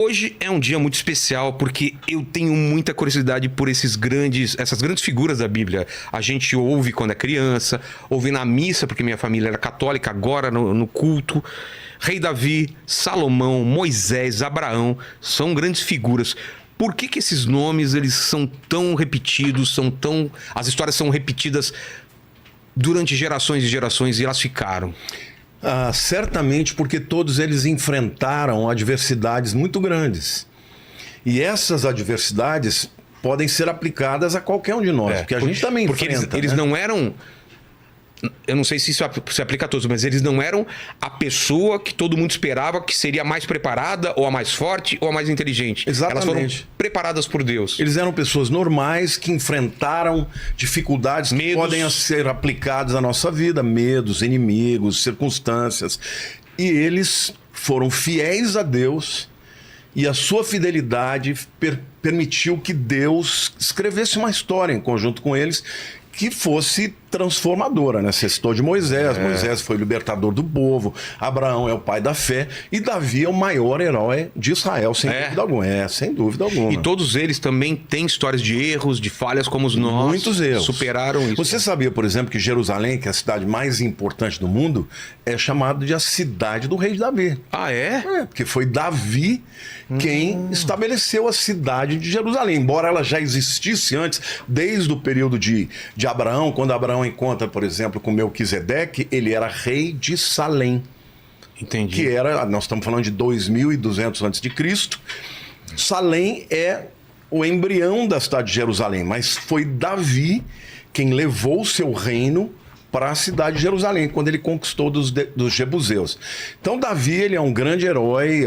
Hoje é um dia muito especial porque eu tenho muita curiosidade por essas grandes figuras da Bíblia. A gente ouve quando é criança, ouve na missa, porque minha família era católica, agora no culto. Rei Davi, Salomão, Moisés, Abraão, são grandes figuras. Por que esses nomes eles são tão repetidos, as histórias são repetidas durante gerações e gerações e elas ficaram? Certamente porque todos eles enfrentaram adversidades muito grandes. E essas adversidades podem ser aplicadas a qualquer um de nós, porque a gente também enfrenta. Porque eles não eram... Eu não sei se isso se aplica a todos, mas eles não eram a pessoa que todo mundo esperava que seria a mais preparada, ou a mais forte, ou a mais inteligente. Exatamente. Elas foram preparadas por Deus. Eles eram pessoas normais que enfrentaram dificuldades que podem ser aplicadas à nossa vida. Medos, inimigos, circunstâncias. E eles foram fiéis a Deus e a sua fidelidade permitiu que Deus escrevesse uma história em conjunto com eles que fosse transformadora, né? Você citou de Moisés. Moisés foi o libertador do povo. Abraão é o pai da fé. E Davi é o maior herói de Israel, sem dúvida alguma. Sem dúvida alguma. E todos eles também têm histórias de erros, de falhas como os nossos. Muitos erros. Superaram isso. Você sabia, por exemplo, que Jerusalém, que é a cidade mais importante do mundo, é chamada de a cidade do rei Davi. Ah, é? Porque foi Davi quem estabeleceu a cidade de Jerusalém. Embora ela já existisse antes, desde o período de Abraão, quando Abraão encontra, por exemplo, com Melquisedeque, ele era rei de Salém. Entendi. Que era, nós estamos falando de 2200 a.C. Salém é o embrião da cidade de Jerusalém, mas foi Davi quem levou o seu reino para a cidade de Jerusalém, quando ele conquistou dos jebuseus. Então Davi, ele é um grande herói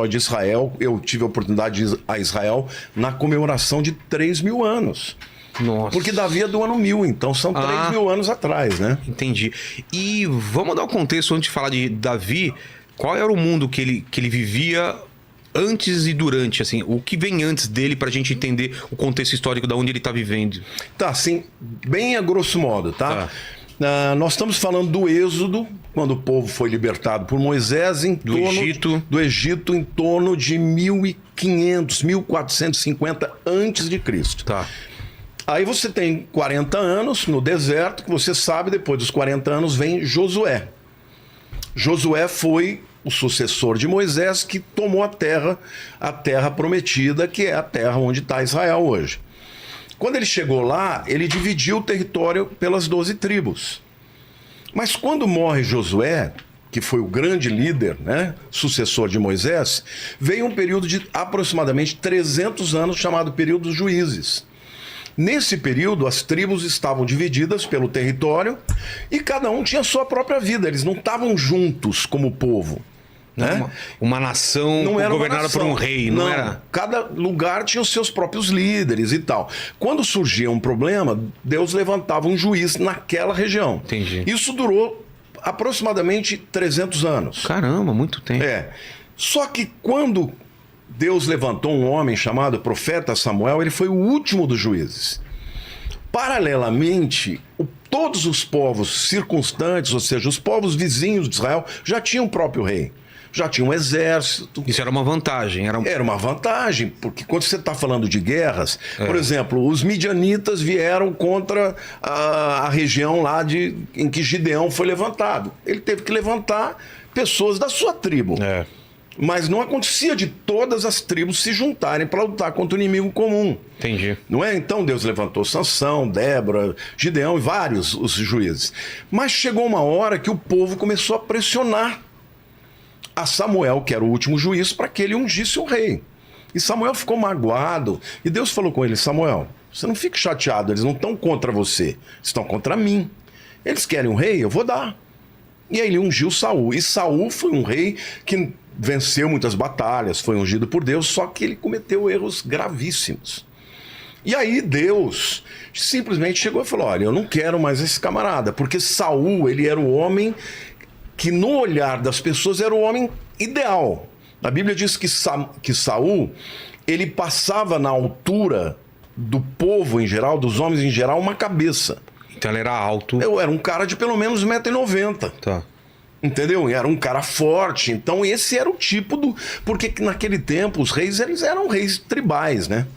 de Israel. Eu tive a oportunidade de ir a Israel na comemoração de 3.000 anos. Nossa. Porque Davi é do ano 1000, então são 3.000 anos atrás, né? Entendi. E vamos dar um contexto antes de falar de Davi. Qual era o mundo que ele vivia antes e durante? Assim, o que vem antes dele pra gente entender o contexto histórico de onde ele tá vivendo? Tá, assim, bem a grosso modo, tá? Nós estamos falando do Êxodo, quando o povo foi libertado por Moisés do Egito em torno de 1500, 1450 a.C. Tá. Aí você tem 40 anos no deserto, que você sabe, depois dos 40 anos vem Josué. Josué foi o sucessor de Moisés que tomou a terra prometida, que é a terra onde está Israel hoje. Quando ele chegou lá, ele dividiu o território pelas 12 tribos. Mas quando morre Josué, que foi o grande líder, né, sucessor de Moisés, veio um período de aproximadamente 300 anos chamado período dos juízes. Nesse período, as tribos estavam divididas pelo território e cada um tinha a sua própria vida. Eles não estavam juntos como povo. Né? Uma nação governada por um rei, não era? Cada lugar tinha os seus próprios líderes e tal. Quando surgia um problema, Deus levantava um juiz naquela região. Entendi. Isso durou aproximadamente 300 anos. Caramba, muito tempo. Só que quando Deus levantou um homem chamado profeta Samuel, ele foi o último dos juízes. Paralelamente, todos os povos circunstantes, ou seja, os povos vizinhos de Israel, já tinham o próprio rei. Já tinha um exército. Isso era uma vantagem. Era uma vantagem, porque quando você está falando de guerras, por exemplo, os midianitas vieram contra a região lá em que Gideão foi levantado. Ele teve que levantar pessoas da sua tribo. Mas não acontecia de todas as tribos se juntarem para lutar contra o inimigo comum. Entendi. Não é? Então Deus levantou Sansão, Débora, Gideão e vários os juízes. Mas chegou uma hora que o povo começou a pressionar a Samuel, que era o último juiz, para que ele ungisse o rei. E Samuel ficou magoado. E Deus falou com ele: Samuel, você não fique chateado, eles não estão contra você, estão contra mim. Eles querem um rei, eu vou dar. E aí ele ungiu Saul. E Saul foi um rei que venceu muitas batalhas, foi ungido por Deus, só que ele cometeu erros gravíssimos. E aí Deus simplesmente chegou e falou: olha, eu não quero mais esse camarada, porque Saul, ele era o homem que no olhar das pessoas era o homem ideal. A Bíblia diz que Saul, ele passava na altura do povo em geral, dos homens em geral, uma cabeça. Então ele era alto. Eu era um cara de pelo menos 1,90 m. Tá. Entendeu? Era um cara forte. Então esse era o tipo do... Porque naquele tempo os reis, eles eram reis tribais, né?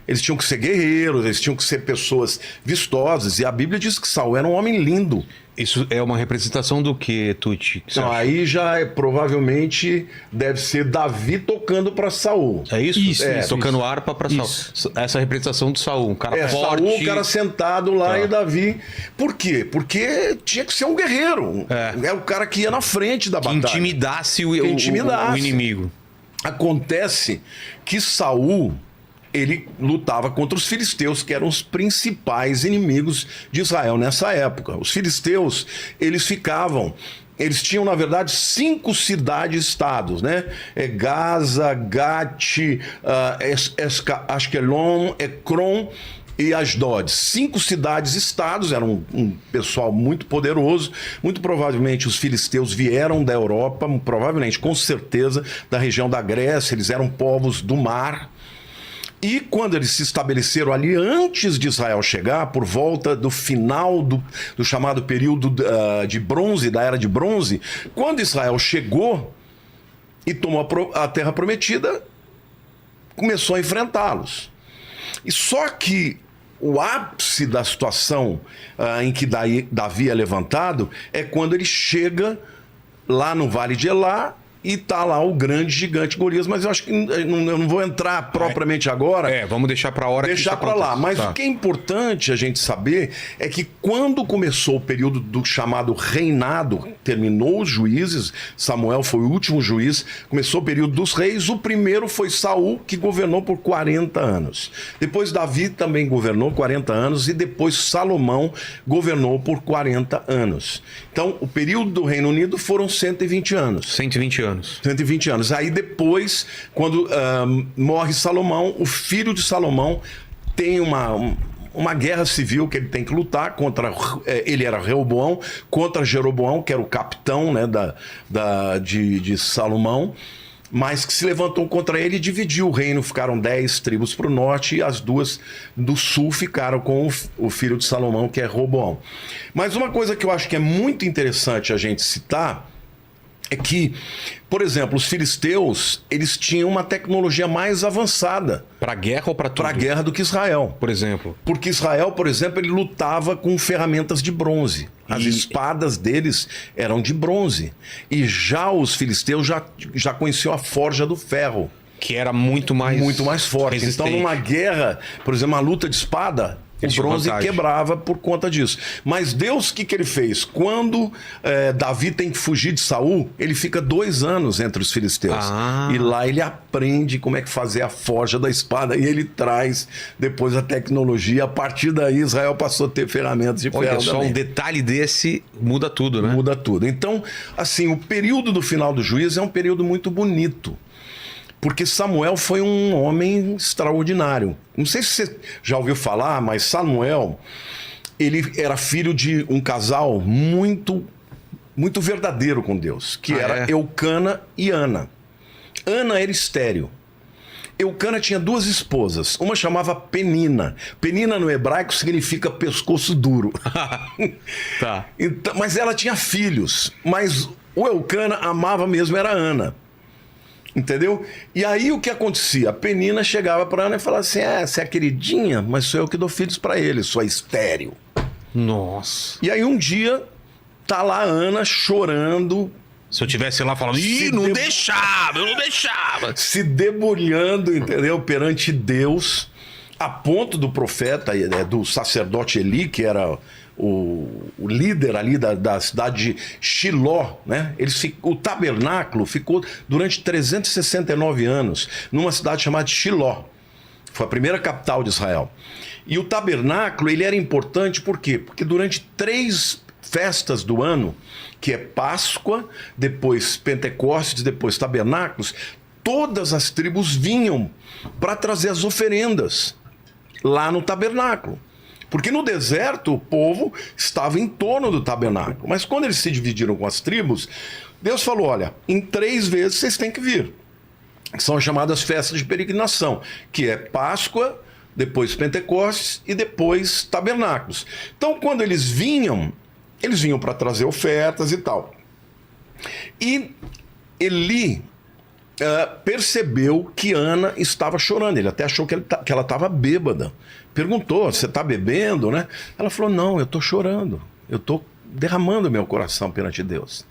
Eles tinham que ser guerreiros, eles tinham que ser pessoas vistosas. E a Bíblia diz que Saul era um homem lindo. Isso é uma representação do que, Tuti? Que Não, aí já provavelmente deve ser Davi tocando para Saul. É isso? Isso, tocando isso. harpa para Saul. Isso. Essa representação de Saul, um cara forte. Saul, o cara sentado lá Tá. e Davi. Por quê? Porque tinha que ser um guerreiro. É o cara que ia na frente da Que batalha. intimidasse o intimidasse. inimigo. Acontece que Saul, ele lutava contra os filisteus, que eram os principais inimigos de Israel nessa época. Os filisteus, eles tinham, na verdade, 5 cidades-estados, né? Gaza, Gat, Ashkelon, Ekron e Asdod. 5 cidades-estados, eram um pessoal muito poderoso. Muito provavelmente os filisteus vieram da Europa, provavelmente, com certeza, da região da Grécia. Eles eram povos do mar. E quando eles se estabeleceram ali, antes de Israel chegar, por volta do final do chamado período de bronze, da Era de Bronze, quando Israel chegou e tomou a Terra Prometida, começou a enfrentá-los. E só que o ápice da situação em que Davi é levantado é quando ele chega lá no Vale de Elá, e tá lá o grande gigante Golias, mas eu acho que eu não vou entrar propriamente agora. Vamos deixar pra hora Deixar que para lá. Mas Tá. o que é importante a gente saber é que quando começou o período do chamado reinado, terminou os juízes, Samuel foi o último juiz, começou o período dos reis, o primeiro foi Saul, que governou por 40 anos. Depois Davi também governou 40 anos e depois Salomão governou por 40 anos. Então, o período do Reino Unido foram 120 anos. 120 anos. 120 anos. Aí depois, quando morre Salomão, o filho de Salomão tem uma guerra civil que ele tem que lutar contra... ele era Reoboão, contra Jeroboão, que era o capitão, né, de Salomão, mas que se levantou contra ele e dividiu o reino. Ficaram 10 tribos para o norte e as 2 do sul ficaram com o filho de Salomão, que é Roboão. Mas uma coisa que eu acho que é muito interessante a gente citar é que, por exemplo, os filisteus, eles tinham uma tecnologia mais avançada Pra guerra ou pra tudo? para a guerra do que Israel. Por exemplo. Porque Israel, por exemplo, ele lutava com ferramentas de bronze. As espadas deles eram de bronze. E já os filisteus já conheciam a forja do ferro. Que era muito mais forte. resistente. Então, numa guerra, por exemplo, uma luta de espada, Eles o tinham bronze vantagem. quebrava por conta disso. Mas Deus, o que ele fez? Quando Davi tem que fugir de Saul, ele fica 2 anos entre os filisteus. Ah. E lá ele aprende como é que fazer a forja da espada. E ele traz depois a tecnologia. A partir daí, Israel passou a ter ferramentas de Olha ferro só, também. um detalhe desse muda tudo, né? Muda tudo. Então, assim, o período do final do juízo é um período muito bonito. Porque Samuel foi um homem extraordinário. Não sei se você já ouviu falar, mas Samuel, ele era filho de um casal muito, muito verdadeiro com Deus, que era Eucana e Ana. Ana era estéril. Eucana tinha 2 esposas. Uma chamava Penina. Penina no hebraico significa pescoço duro. Tá. Então, mas ela tinha filhos. Mas o Eucana amava mesmo, era Ana. Entendeu? E aí o que acontecia? A Penina chegava para Ana e falava assim: você é queridinha, mas sou eu que dou filhos para ele, sou estéril. Nossa. E aí um dia tá lá a Ana chorando, Se eu tivesse lá falando, ih, não deixava, eu não deixava. se debulhando, entendeu? Perante Deus, a ponto do profeta, do sacerdote Eli, que era o líder ali da cidade de Shiló, né? O tabernáculo ficou durante 369 anos numa cidade chamada Shiló. Foi a primeira capital de Israel. E o tabernáculo, ele era importante por quê? Porque durante 3 festas do ano, que é Páscoa, depois Pentecostes, depois Tabernáculos, todas as tribos vinham para trazer as oferendas lá no tabernáculo. Porque no deserto o povo estava em torno do tabernáculo. Mas quando eles se dividiram com as tribos, Deus falou: olha, em 3 vezes vocês têm que vir. São chamadas festas de peregrinação, que é Páscoa, depois Pentecostes e depois Tabernáculos. Então, quando eles vinham para trazer ofertas e tal. E Eli percebeu que Ana estava chorando. Ele até achou que ela estava bêbada. Perguntou, você está bebendo, né? Ela falou, não, eu estou chorando. Eu estou derramando meu coração perante Deus.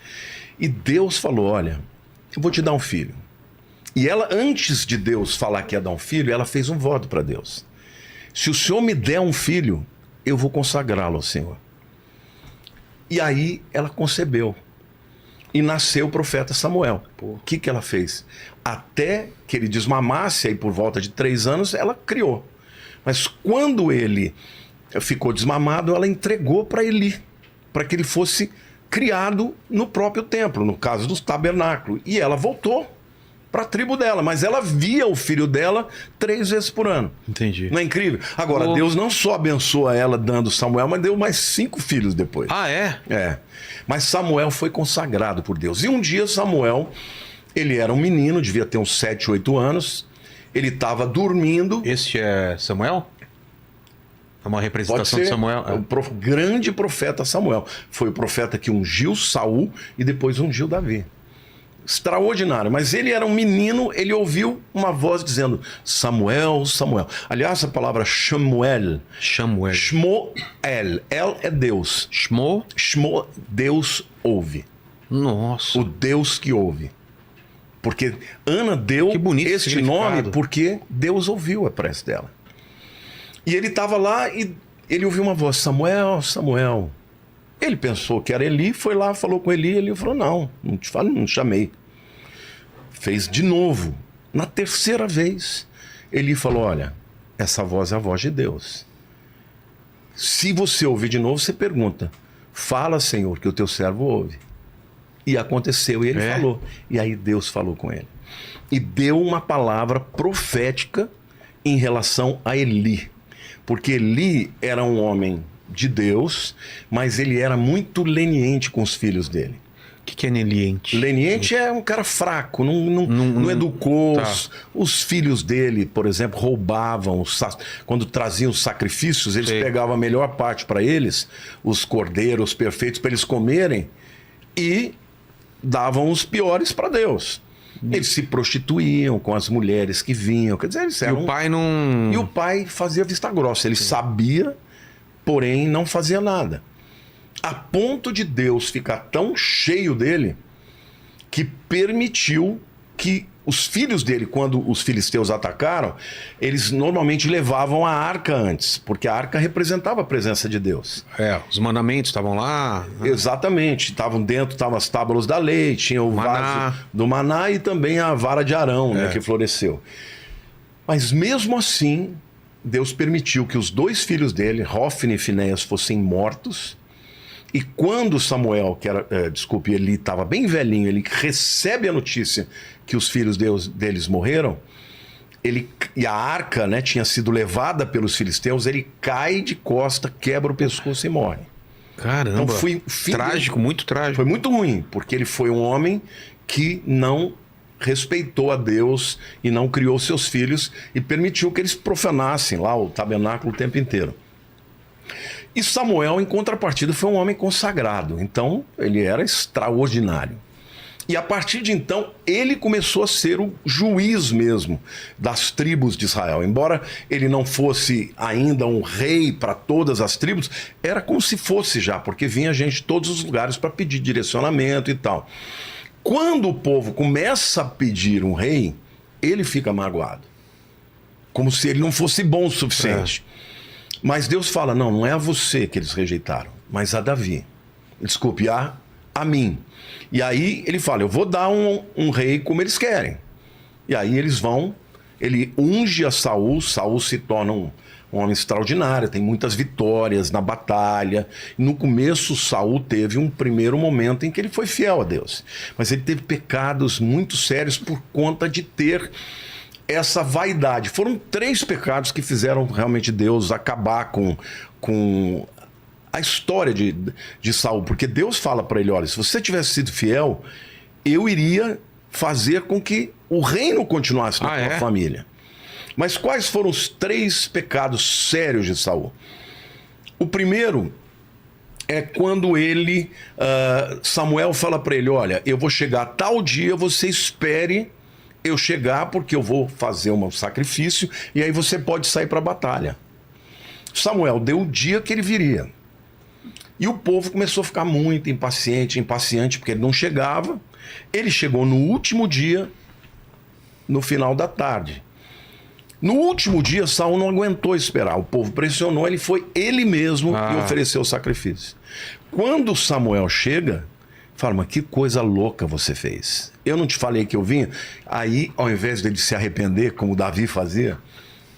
E Deus falou, olha, eu vou te dar um filho. E ela, antes de Deus falar que ia dar um filho, ela fez um voto para Deus. Se o Senhor me der um filho, eu vou consagrá-lo ao Senhor. E aí ela concebeu. E nasceu o profeta Samuel. O que ela fez? Até que ele desmamasse, aí por volta de 3 anos, ela criou. Mas quando ele ficou desmamado, ela entregou para Eli, para que ele fosse criado no próprio templo, no caso do tabernáculo. E ela voltou para a tribo dela, mas ela via o filho dela 3 vezes por ano. Entendi. Não é incrível? Agora, Deus não só abençoa ela dando Samuel, mas deu mais 5 filhos depois. Ah, é? É. Mas Samuel foi consagrado por Deus. E um dia Samuel, ele era um menino, devia ter uns 7, 8 anos. Ele estava dormindo. Este é Samuel? É uma Pode representação ser de Samuel? o grande profeta Samuel. Foi o profeta que ungiu Saul e depois ungiu Davi. Extraordinário. Mas ele era um menino, ele ouviu uma voz dizendo Samuel, Samuel. Aliás, a palavra Shmuel. Shmuel. El é Deus. Shmo, Deus ouve. Nossa. O Deus que ouve. Porque Ana deu este nome porque Deus ouviu a prece dela. E ele estava lá e ele ouviu uma voz, Samuel, Samuel. Ele pensou que era Eli, foi lá, falou com Eli, ele falou, não te falo, não te chamei. Fez de novo. Na 3ª vez, Eli falou, olha, essa voz é a voz de Deus. Se você ouvir de novo, você pergunta, fala, Senhor, que o teu servo ouve. E aconteceu, e ele falou. E aí Deus falou com ele. E deu uma palavra profética em relação a Eli. Porque Eli era um homem de Deus, mas ele era muito leniente com os filhos dele. O que é leniente? Leniente é um cara fraco, não educou. Tá. Os filhos dele, por exemplo, roubavam. Quando traziam os sacrifícios, eles pegavam a melhor parte para eles, os cordeiros perfeitos para eles comerem, e davam os piores para Deus. Eles se prostituíam com as mulheres que vinham. Quer dizer, eles eram... E o pai não... E o pai fazia vista grossa. Ele sabia, porém não fazia nada. A ponto de Deus ficar tão cheio dele que permitiu que os filhos dele, quando os filisteus atacaram, eles normalmente levavam a arca antes, porque a arca representava a presença de Deus. Os mandamentos estavam lá. Exatamente, estavam dentro, estavam as tábuas da lei, tinha o vaso do maná e também a vara de Arão, né, que floresceu. Mas mesmo assim, Deus permitiu que os 2 filhos dele, Hófni e Finéias, fossem mortos. E quando Samuel, Eli estava bem velhinho, ele recebe a notícia que os filhos deles morreram, e a arca, né, tinha sido levada pelos filisteus, ele cai de costa, quebra o pescoço e morre. Caramba, então foi trágico, muito trágico. Foi muito ruim, porque ele foi um homem que não respeitou a Deus e não criou seus filhos e permitiu que eles profanassem lá o tabernáculo o tempo inteiro. E Samuel, em contrapartida, foi um homem consagrado. Então, ele era extraordinário. E a partir de então, ele começou a ser o juiz mesmo das tribos de Israel. Embora ele não fosse ainda um rei para todas as tribos, era como se fosse já, porque vinha gente de todos os lugares para pedir direcionamento e tal. Quando o povo começa a pedir um rei, ele fica magoado. Como se ele não fosse bom o suficiente. Mas Deus fala, não é a você que eles rejeitaram, mas a Davi. Desculpe, a mim. E aí ele fala, eu vou dar um rei como eles querem. E aí ele unge a Saul, Saul se torna um homem extraordinário, tem muitas vitórias na batalha. No começo, Saul teve um primeiro momento em que ele foi fiel a Deus. Mas ele teve pecados muito sérios por conta de ter essa vaidade. Foram 3 pecados que fizeram realmente Deus acabar com a história de Saul. Porque Deus fala para ele, olha, se você tivesse sido fiel, eu iria fazer com que o reino continuasse na tua família. Mas quais foram os 3 pecados sérios de Saul? O primeiro é quando ele, Samuel fala para ele, olha, eu vou chegar tal dia, você espere eu chegar porque eu vou fazer um sacrifício e aí você pode sair para a batalha. Samuel deu o dia que ele viria. E o povo começou a ficar muito impaciente, porque ele não chegava. Ele chegou no último dia, no final da tarde. No último dia, Saul não aguentou esperar. O povo pressionou, ele foi ele mesmo e ofereceu o sacrifício. Quando Samuel chega, fala, mas que coisa louca você fez. Eu não te falei que eu vinha? Aí, ao invés dele se arrepender, como Davi fazia,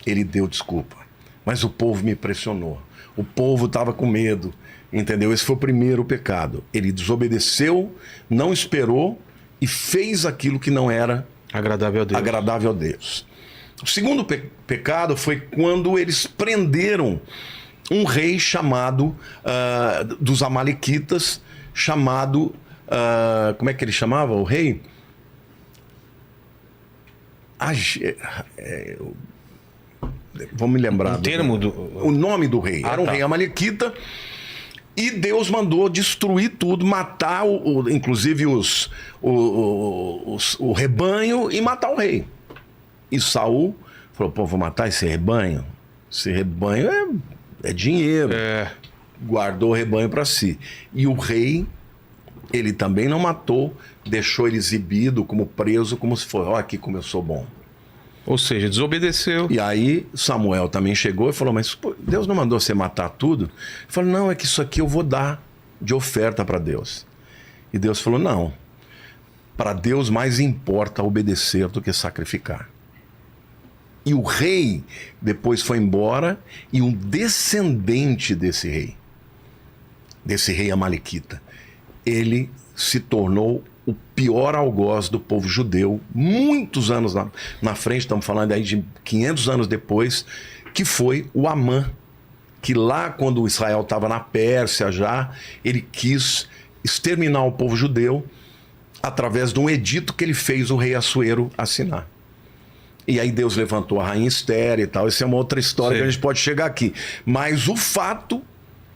ele deu desculpa. Mas o povo me pressionou. O povo estava com medo. Entendeu? Esse foi o primeiro pecado. Ele desobedeceu, não esperou e fez aquilo que não era agradável a Deus. O segundo pecado foi quando eles prenderam um rei chamado, dos Amalequitas, chamado, como é que ele chamava o rei? Vou me lembrar. O nome do rei. Era um rei Amalequita. E Deus mandou destruir tudo, matar, inclusive o rebanho e matar o rei. E Saul falou, pô, vou matar esse rebanho? Esse rebanho é dinheiro. Guardou o rebanho para si. E o rei, ele também não matou, deixou ele exibido como preso, como se fosse, olha aqui como eu sou bom. Ou seja, desobedeceu. E aí Samuel também chegou e falou, mas pô, Deus não mandou você matar tudo? Ele falou, não, é que isso aqui eu vou dar de oferta para Deus. E Deus falou, não, para Deus mais importa obedecer do que sacrificar. E o rei depois foi embora e um descendente desse rei Amalequita, ele se tornou o pior algoz do povo judeu, muitos anos na frente, estamos falando aí de 500 anos depois, que foi o Amã, que lá quando Israel estava na Pérsia já, ele quis exterminar o povo judeu através de um edito que ele fez o rei Assuero assinar. E aí Deus levantou a rainha Esther e tal, essa é uma outra história que a gente pode chegar aqui. Mas o fato...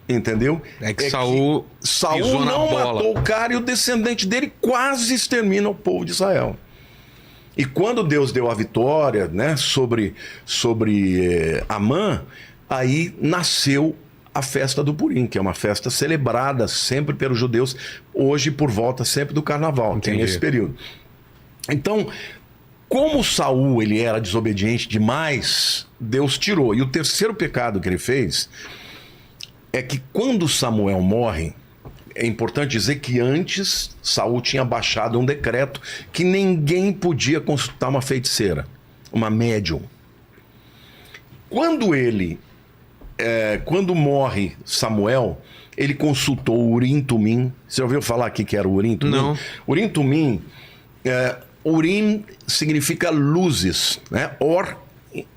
Entendeu? É que Saul não matou o cara e o descendente dele quase extermina o povo de Israel. E quando Deus deu a vitória, né, sobre Amã, aí nasceu a festa do Purim, que é uma festa celebrada sempre pelos judeus, hoje por volta sempre do carnaval, que é nesse período. Então, como Saul ele era desobediente demais, Deus tirou. E o terceiro pecado que ele fez... é que quando Samuel morre, é importante dizer que antes Saul tinha baixado um decreto que ninguém podia consultar uma feiticeira, uma médium. Quando morre Samuel, ele consultou o Urim-Tumim. Você ouviu falar aqui que era o Urim-Tumim? Não. Urim-Tumim, Urim significa luzes, né? Or,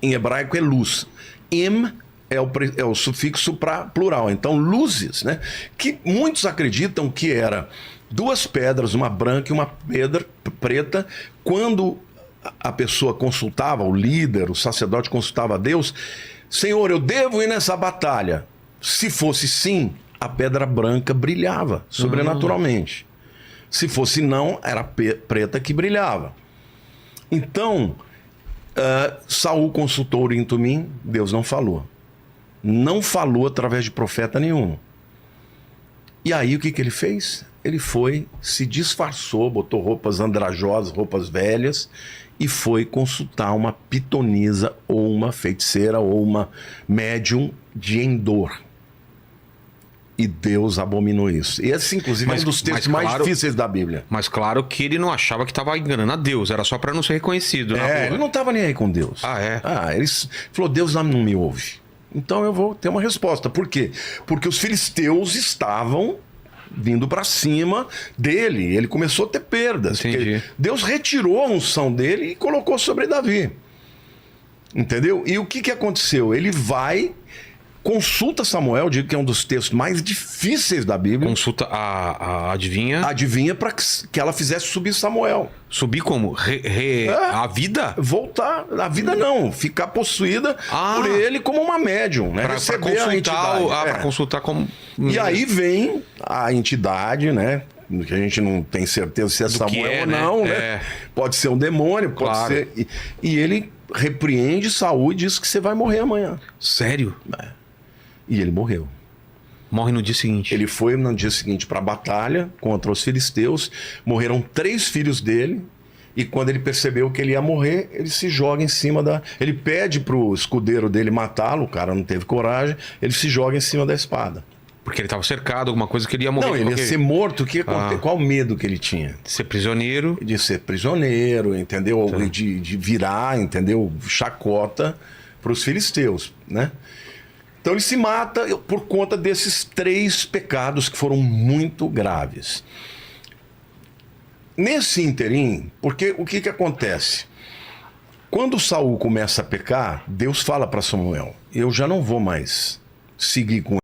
em hebraico, é luz. Im é o sufixo para plural, então luzes, né? Que muitos acreditam que era duas pedras, uma branca e uma pedra preta. Quando a pessoa consultava, o líder, o sacerdote consultava a Deus, Senhor, eu devo ir nessa batalha. Se fosse sim, a pedra branca brilhava sobrenaturalmente. Se fosse não, era preta que brilhava. Então, Saul consultou o Urim-Tumim, Deus não falou. Não falou através de profeta nenhum. E aí o que ele fez? Ele foi, se disfarçou, botou roupas andrajosas, roupas velhas, e foi consultar uma pitonisa, ou uma feiticeira, ou uma médium de Endor. E Deus abominou isso. E esse, inclusive, é um dos textos mais difíceis da Bíblia. Mas claro que ele não achava que estava enganando a Deus, era só para não ser reconhecido. Ele não estava nem aí com Deus. Ele falou, Deus não me ouve. Então eu vou ter uma resposta. Por quê? Porque os filisteus estavam vindo para cima dele. Ele começou a ter perdas. Deus retirou a unção dele e colocou sobre Davi. Entendeu? E o que aconteceu? Ele vai consulta Samuel, digo que é um dos textos mais difíceis da Bíblia. Consulta a adivinha. Adivinha para que ela fizesse subir Samuel. Subir como? A vida? Voltar. A vida não. Ficar possuída por ele como uma médium. Né? Pra consultar, pra consultar como... E aí vem a entidade, né? Que a gente não tem certeza se é Samuel ou não, né? Pode ser um demônio, pode ser... E ele repreende Saul e diz que você vai morrer amanhã. Sério? E ele morreu. Morre no dia seguinte. Ele foi no dia seguinte para a batalha contra os filisteus. Morreram 3 filhos dele. E quando ele percebeu que ele ia morrer, ele se joga em cima da... Ele pede pro escudeiro dele matá-lo, o cara não teve coragem. Ele se joga em cima da espada. Porque ele estava cercado, alguma coisa que ele ia morrer. Não, ele ia ser morto. Qual o medo que ele tinha? De ser prisioneiro. De ser prisioneiro, entendeu? De virar, entendeu? Chacota para os filisteus, né? Então ele se mata por conta desses 3 pecados que foram muito graves. Nesse ínterim, porque o que acontece? Quando Saul começa a pecar, Deus fala para Samuel: eu já não vou mais seguir com